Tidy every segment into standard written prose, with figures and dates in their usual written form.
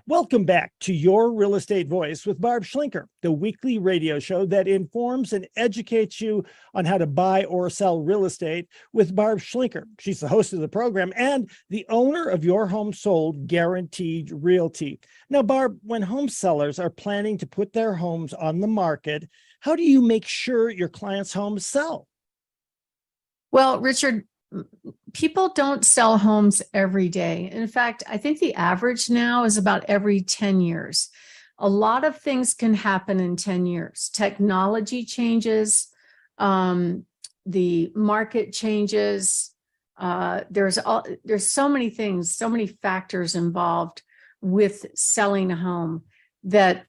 Welcome back to Your Real Estate Voice with Barb Schlinker, the weekly radio show that informs and educates you on how to buy or sell real estate with Barb Schlinker. She's the host of the program and the owner of Your Home Sold Guaranteed Realty. Now, Barb, when home sellers are planning to put their homes on the market, how do you make sure your clients' homes sell? Well, Richard, people don't sell homes every day. In fact, I think the average now is about every 10 years. A lot of things can happen in 10 years. Technology changes, the market changes. There's so many things, so many factors involved with selling a home that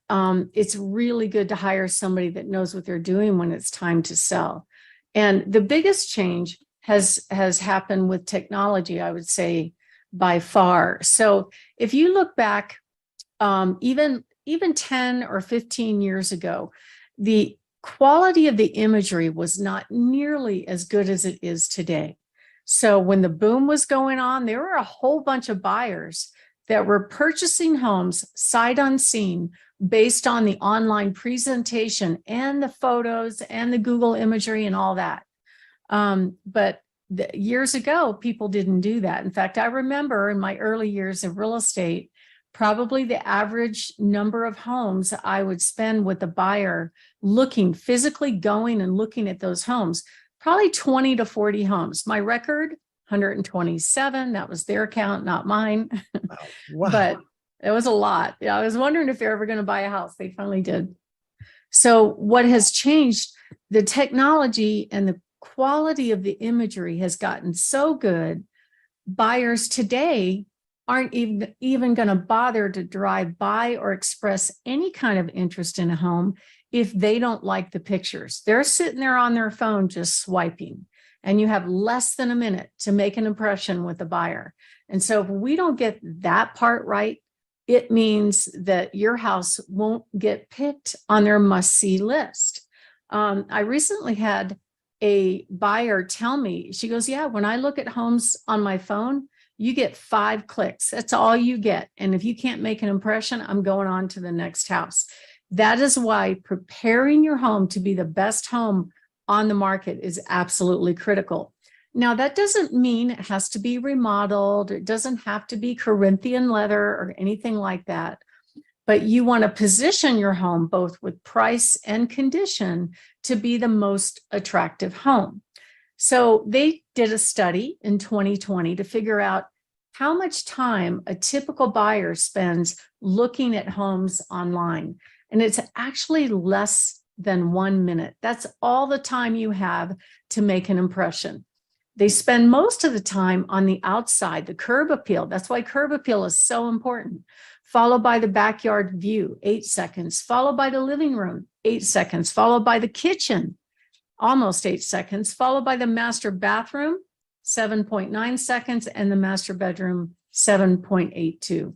it's really good to hire somebody that knows what they're doing when it's time to sell. And the biggest change has happened with technology, I would say, by far. So if you look back, even 10 or 15 years ago, the quality of the imagery was not nearly as good as it is today. So when the boom was going on, there were a whole bunch of buyers that were purchasing homes sight unseen based on the online presentation and the photos and the Google imagery and all that. But years ago, people didn't do that. In fact, I remember in my early years of real estate, probably the average number of homes I would spend with a buyer physically going and looking at those homes, probably 20 to 40 homes. My record, 127. That was their count, not mine. Wow. But it was a lot. Yeah, I was wondering if they're ever going to buy a house. They finally did. So what has changed, the technology and the quality of the imagery has gotten so good, buyers today aren't even going to bother to drive by or express any kind of interest in a home if they don't like the pictures. They're sitting there on their phone just swiping, and you have less than a minute to make an impression with a buyer. And so if we don't get that part right, it means that your house won't get picked on their must-see list. I recently had a buyer tell me, she goes, yeah, when I look at homes on my phone, you get 5 clicks. That's all you get. And if you can't make an impression, I'm going on to the next house. That is why preparing your home to be the best home on the market is absolutely critical. Now, that doesn't mean it has to be remodeled. It doesn't have to be Corinthian leather or anything like that. But you want to position your home both with price and condition to be the most attractive home. So they did a study in 2020 to figure out how much time a typical buyer spends looking at homes online. And it's actually less than 1 minute. That's all the time you have to make an impression. They spend most of the time on the outside, the curb appeal. That's why curb appeal is so important. Followed by the backyard view, 8 seconds, followed by the living room, 8 seconds, followed by the kitchen, almost 8 seconds, followed by the master bathroom, 7.9 seconds, and the master bedroom, 7.82.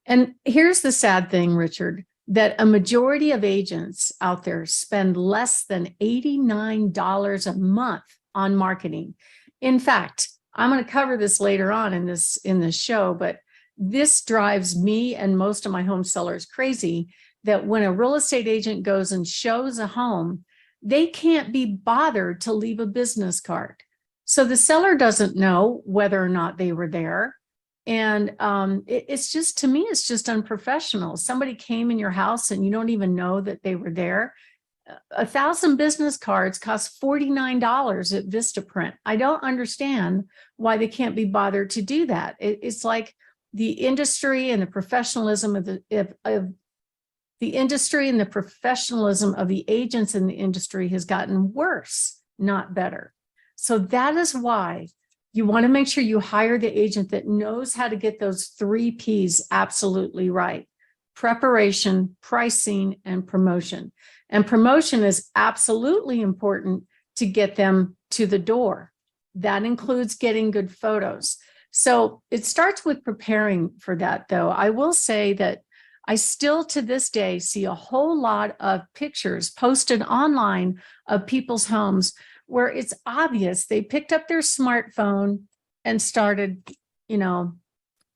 And here's the sad thing, Richard, that a majority of agents out there spend less than $89 a month on marketing. In fact, I'm going to cover this later on in this show, but this drives me and most of my home sellers crazy, that when a real estate agent goes and shows a home, they can't be bothered to leave a business card. So the seller doesn't know whether or not they were there. And it's just, to me, it's just unprofessional. Somebody came in your house and you don't even know that they were there. 1,000 business cards cost $49 at Vistaprint. I don't understand why they can't be bothered to do that. It's like the industry and the professionalism of the industry and the professionalism of the agents in the industry has gotten worse, not better. So that is why you want to make sure you hire the agent that knows how to get those 3 Ps absolutely right: preparation, pricing, and promotion. And promotion is absolutely important to get them to the door. That includes getting good photos. So it starts with preparing for that, though. I will say that I still to this day see a whole lot of pictures posted online of people's homes where it's obvious they picked up their smartphone and started,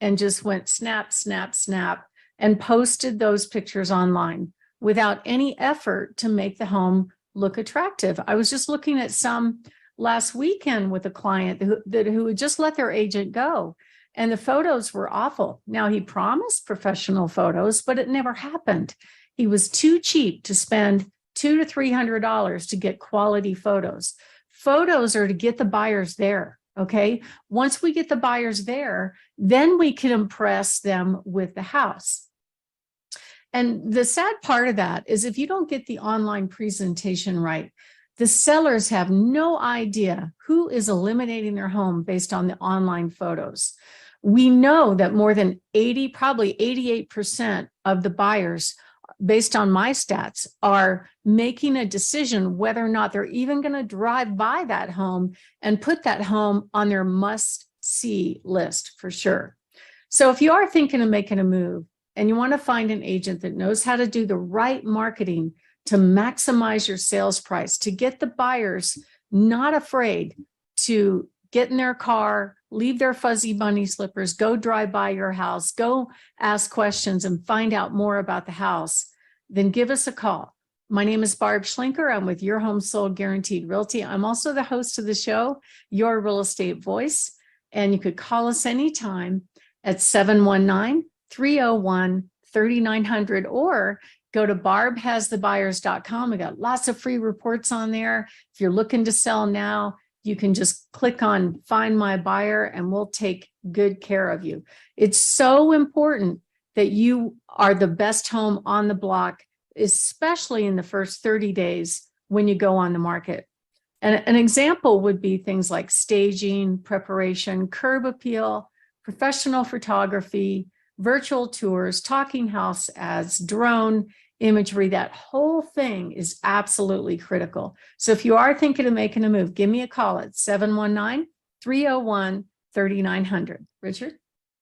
and just went snap, snap, snap, and posted those pictures online without any effort to make the home look attractive. I was just looking at some last weekend with a client who had just let their agent go, and the photos were awful. Now, he promised professional photos, but it never happened. He was too cheap to spend $200 to $300 to get quality photos. Photos are to get the buyers there. Okay. Once we get the buyers there, then we can impress them with the house. And the sad part of that is if you don't get the online presentation right, the sellers have no idea who is eliminating their home based on the online photos. We know that more than 80, probably 88% of the buyers, based on my stats, are making a decision whether or not they're even going to drive by that home and put that home on their must-see list for sure. So if you are thinking of making a move and you want to find an agent that knows how to do the right marketing to maximize your sales price, to get the buyers not afraid to get in their car, leave their fuzzy bunny slippers, go drive by your house, go ask questions and find out more about the house, then give us a call. My name is Barb Schlinker. I'm with Your Home Sold Guaranteed Realty. I'm also the host of the show, Your Real Estate Voice. And you could call us anytime at 719-301-3900 or go to barbhasthebuyers.com. We got lots of free reports on there. If you're looking to sell now, you can just click on Find My Buyer and we'll take good care of you. It's so important that you are the best home on the block, especially in the first 30 days when you go on the market. And an example would be things like staging, preparation, curb appeal, professional photography, virtual tours, talking house ads, drone imagery. That whole thing is absolutely critical. So if you are thinking of making a move, give me a call at 719-301-3900. Richard?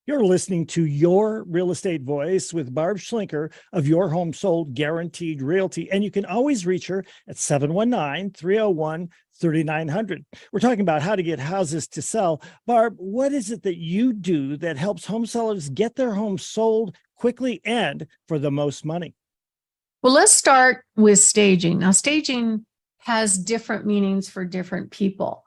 You're listening to Your Real Estate Voice with Barb Schlinker of Your Home Sold Guaranteed Realty. And you can always reach her at 719-301-3900. We're talking about how to get houses to sell. Barb, what is it that you do that helps home sellers get their homes sold quickly and for the most money? Well, let's start with staging. Now, staging has different meanings for different people.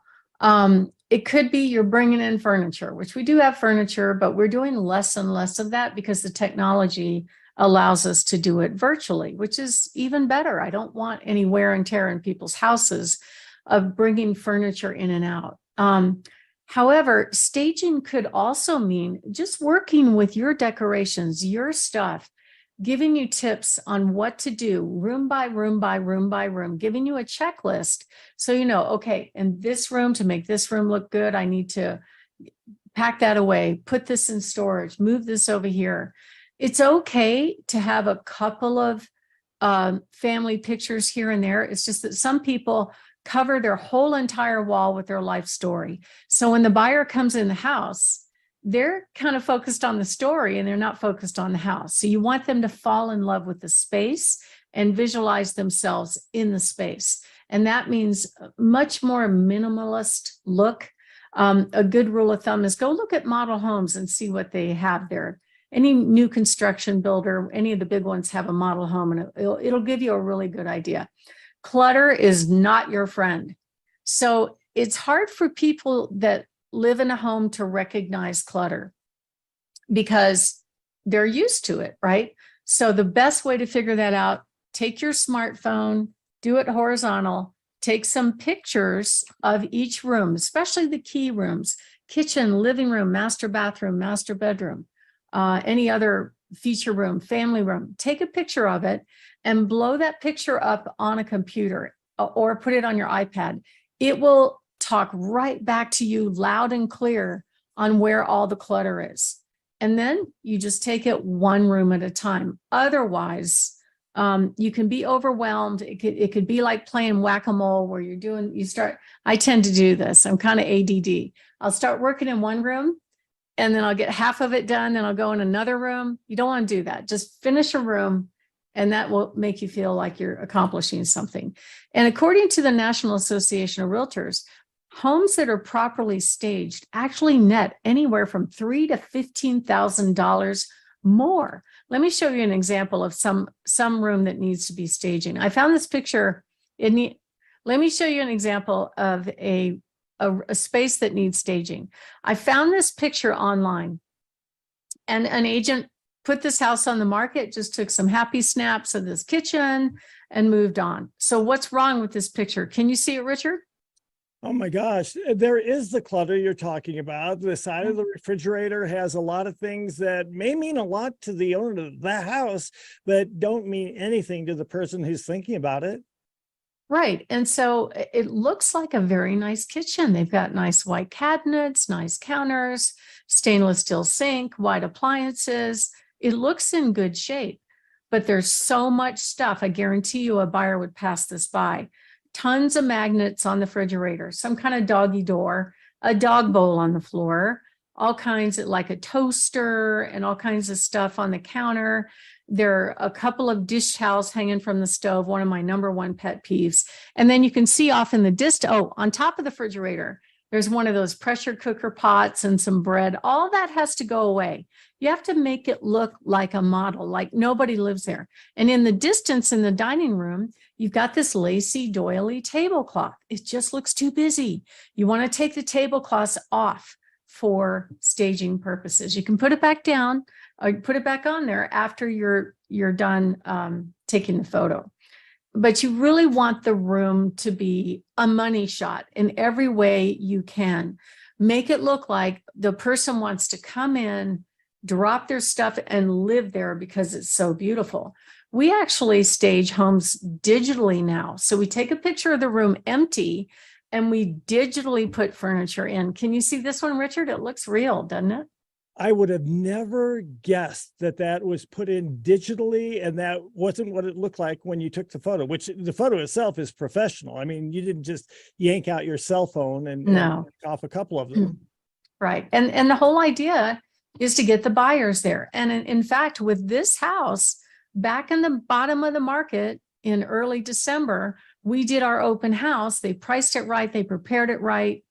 It could be you're bringing in furniture, which we do have furniture, but we're doing less and less of that because the technology allows us to do it virtually, which is even better. I don't want any wear and tear in people's houses of bringing furniture in and out. However, staging could also mean just working with your decorations, your stuff, giving you tips on what to do room by room by room by room, giving you a checklist. So, you know, okay, in this room, to make this room look good, I need to pack that away, put this in storage, move this over here. It's okay to have a couple of family pictures here and there. It's just that some people cover their whole entire wall with their life story. So when the buyer comes in the house, they're kind of focused on the story and they're not focused on the house. So you want them to fall in love with the space and visualize themselves in the space. And that means much more minimalist look. A good rule of thumb is go look at model homes and see what they have there. Any new construction builder, any of the big ones have a model home, and it'll give you a really good idea. Clutter is not your friend. So it's hard for people that live in a home to recognize clutter because they're used to it, right? So the best way to figure that out, take your smartphone, do it horizontal, take some pictures of each room, especially the key rooms, kitchen, living room, master bathroom, master bedroom, any other feature room, family room. Take a picture of it and blow that picture up on a computer or put it on your iPad. It will talk right back to you loud and clear on where all the clutter is. And then you just take it one room at a time. Otherwise, you can be overwhelmed. It could be like playing whack-a-mole where I tend to do this. I'm kind of ADD. I'll start working in one room and then I'll get half of it done. Then I'll go in another room. You don't want to do that. Just finish a room and that will make you feel like you're accomplishing something. And according to the National Association of Realtors, Homes that are properly staged actually net anywhere from $3,000 to $15,000 more. Let me show you an example of some room that needs to be staging. I found this picture. Let me show you an example of a space that needs staging. I found this picture online, and an agent put this house on the market, just took some happy snaps of this kitchen and moved on. So what's wrong with this picture? Can you see it, Richard? Oh my gosh, there is the clutter you're talking about. The side of the refrigerator has a lot of things that may mean a lot to the owner of the house, but don't mean anything to the person who's thinking about it. Right. And so it looks like a very nice kitchen. They've got nice white cabinets, nice counters, stainless steel sink, white appliances. It looks in good shape, but there's so much stuff. I guarantee you a buyer would pass this by. Tons of magnets on the refrigerator, some kind of doggy door, a dog bowl on the floor, all kinds of, like a toaster and all kinds of stuff on the counter. There are a couple of dish towels hanging from the stove, one of my number one pet peeves. And then you can see off in the distance, on top of the refrigerator, there's one of those pressure cooker pots and some bread. All that has to go away. You have to make it look like a model, like nobody lives there. And in the distance in the dining room, you've got this lacy doily tablecloth. It just looks too busy. You want to take the tablecloths off for staging purposes. You can put it back down or put it back on there after you're done taking the photo. But you really want the room to be a money shot in every way you can. Make it look like the person wants to come in, drop their stuff, and live there because it's so beautiful. We actually stage homes digitally now. So we take a picture of the room empty and we digitally put furniture in. Can you see this one, Richard? It looks real, doesn't it? I would have never guessed that that was put in digitally, and that wasn't what it looked like when you took the photo, which the photo itself is professional. I mean, you didn't just yank out your cell phone and take off a couple of them. Right. And the whole idea is to get the buyers there. And in fact, with this house, back in the bottom of the market in early December, we did our open house. They priced it right. They prepared it right.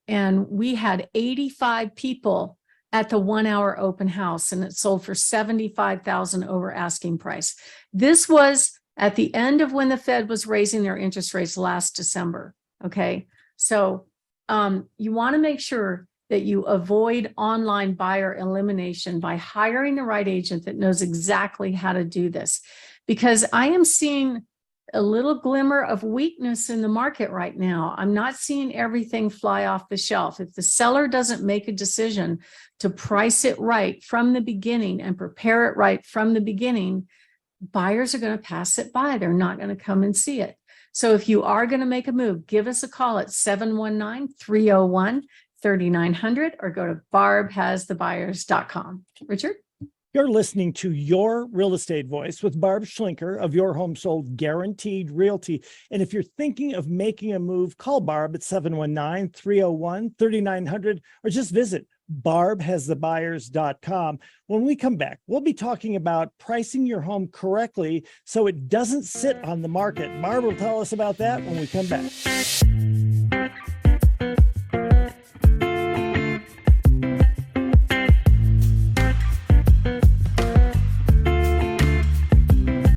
And we had 85 people at the 1 hour open house, and it sold for $75,000 over asking price. This was at the end of when the Fed was raising their interest rates last December. Okay. So you want to make sure that you avoid online buyer elimination by hiring the right agent that knows exactly how to do this, because I am seeing a little glimmer of weakness in the market right now. I'm not seeing everything fly off the shelf. If the seller doesn't make a decision to price it right from the beginning and prepare it right from the beginning, buyers are going to pass it by. They're not going to come and see it. So if you are going to make a move, give us a call at 719-301-3900 or go to barbhasthebuyers.com. Richard? You're listening to Your Real Estate Voice with Barb Schlinker of Your Home Sold Guaranteed Realty. And if you're thinking of making a move, call Barb at 719-301-3900 or just visit barbhasthebuyers.com. When we come back, we'll be talking about pricing your home correctly so it doesn't sit on the market. Barb will tell us about that when we come back.